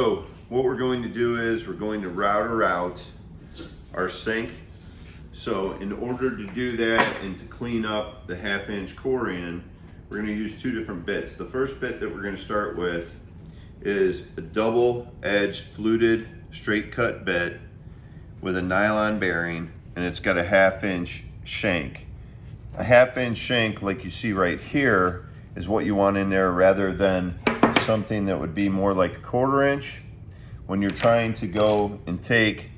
So what we're going to do is we're going to router out our sink. So in order to do that and to clean up the 1/2-inch Corian, we're going to use two different bits. The first bit that we're going to start with is a double-edged fluted straight cut bit with a nylon bearing, and it's got a 1/2-inch shank. A 1/2-inch shank, like you see right here, is what you want in there rather than something that would be more like a 1/4 inch. When you're trying to go and take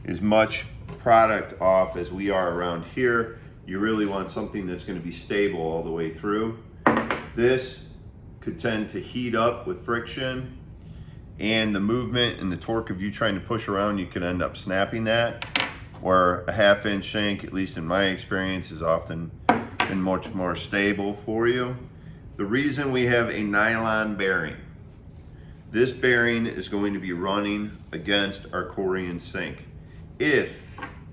as much product off as we are around here, you really want something that's going to be stable all the way through. This could tend to heat up with friction, and the movement and the torque of you trying to push around, you could end up snapping that, where a 1/2-inch shank, at least in my experience, has often been much more stable for you. The reason we have a nylon bearing, this bearing is going to be running against our Corian sink. If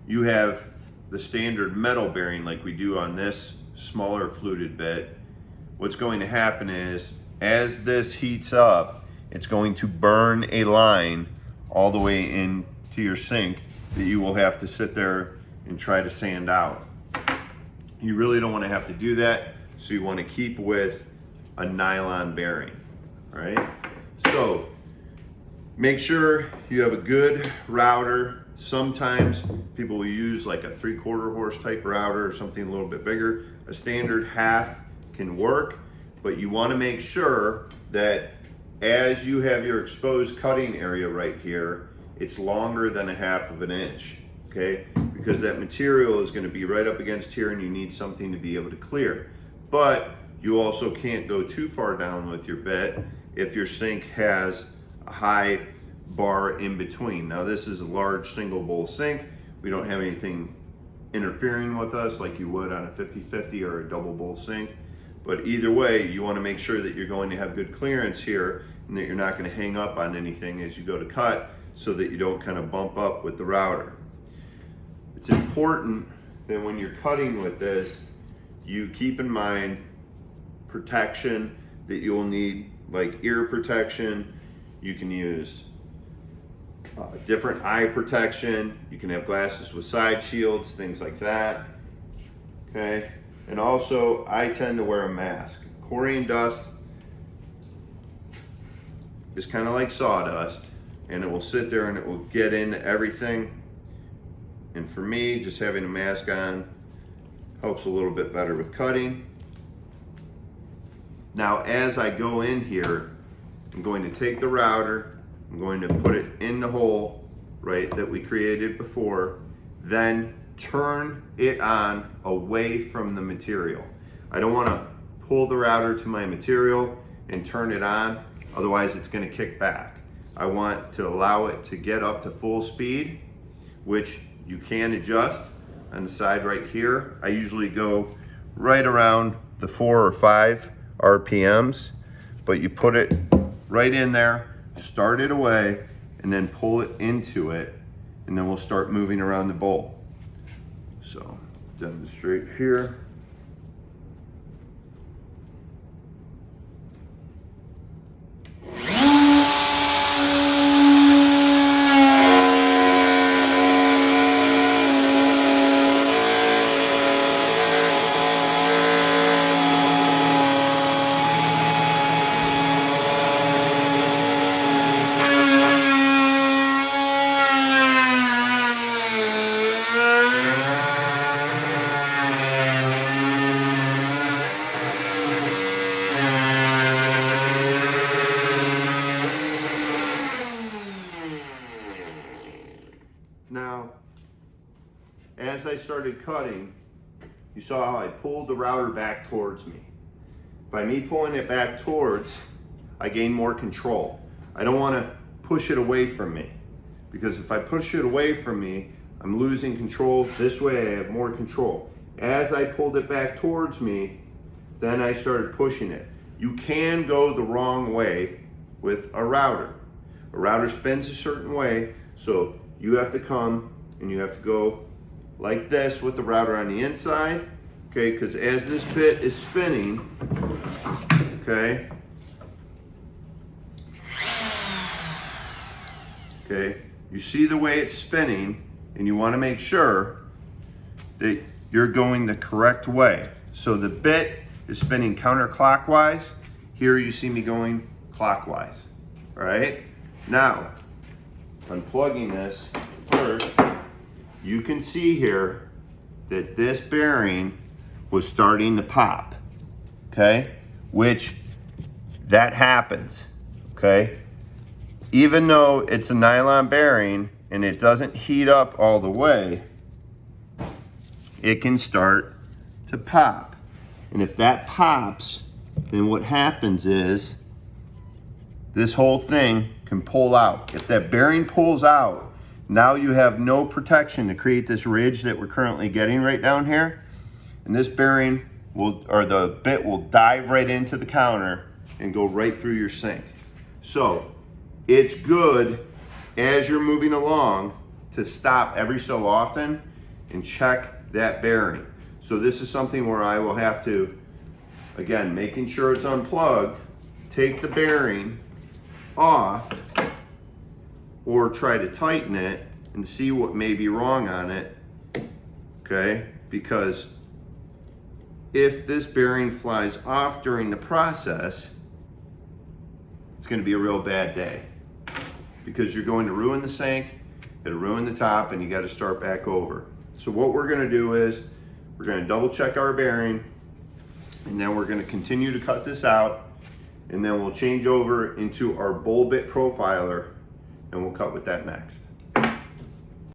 you have the standard metal bearing like we do on this smaller fluted bit, what's going to happen is as this heats up, it's going to burn a line all the way into your sink that you will have to sit there and try to sand out. You really don't want to have to do that, so you want to keep with a nylon bearing, all right? So make sure you have a good router. Sometimes people will use like a 3/4 horse type router or something a little bit bigger. A standard 1/2 can work, but you want to make sure that as you have your exposed cutting area right here, it's longer than a 1/2 inch, okay? Because that material is going to be right up against here and you need something to be able to clear. But you also can't go too far down with your bit if your sink has a high bar in between. Now this is a large single bowl sink. We don't have anything interfering with us like you would on a 50/50 or a double bowl sink. But either way, you want to make sure that you're going to have good clearance here and that you're not going to hang up on anything as you go to cut, so that you don't kind of bump up with the router. It's important that when you're cutting with this, you keep in mind protection that you'll need, like ear protection. You can use different eye protection. You can have glasses with side shields, things like that, okay? And also, I tend to wear a mask. Corian dust is kind of like sawdust, and it will sit there and it will get into everything. And for me, just having a mask on helps a little bit better with cutting. Now, as I go in here, I'm going to take the router, I'm going to put it in the hole, right, that we created before, then turn it on away from the material. I don't want to pull the router to my material and turn it on, otherwise it's going to kick back. I want to allow it to get up to full speed, which you can adjust on the side right here. I usually go right around the 4 or 5 RPMs, but you put it right in there, start it away, and then pull it into it, and then we'll start moving around the bowl. So demonstrate here. Now, as I started cutting, you saw how I pulled the router back towards me. By me pulling it back towards, I gain more control. I don't want to push it away from me, because if I push it away from me, I'm losing control. This way I have more control. As I pulled it back towards me, then I started pushing it. You can go the wrong way with a router. A router spins a certain way, so you have to come and you have to go like this with the router on the inside, okay? Because as this bit is spinning, okay, okay? You see the way it's spinning, and you wanna make sure that you're going the correct way. So the bit is spinning counterclockwise. Here you see me going clockwise, all right? Now, unplugging this first, you can see here that this bearing was starting to pop, okay? Which, that happens, okay? Even though it's a nylon bearing and it doesn't heat up all the way, it can start to pop. And if that pops, then what happens is this whole thing can pull out. If that bearing pulls out, now you have no protection to create this ridge that we're currently getting right down here. And this bearing will, or the bit will dive right into the counter and go right through your sink. So it's good as you're moving along to stop every so often and check that bearing. So this is something where I will have to, again, making sure it's unplugged, take the bearing off or try to tighten it and see what may be wrong on it, okay? Because if this bearing flies off during the process, it's gonna be a real bad day because you're going to ruin the sink, it'll ruin the top, and you gotta start back over. So what we're gonna do is, we're gonna double check our bearing, and then we're gonna continue to cut this out, and then we'll change over into our bowl bit profiler, and we'll cut with that next.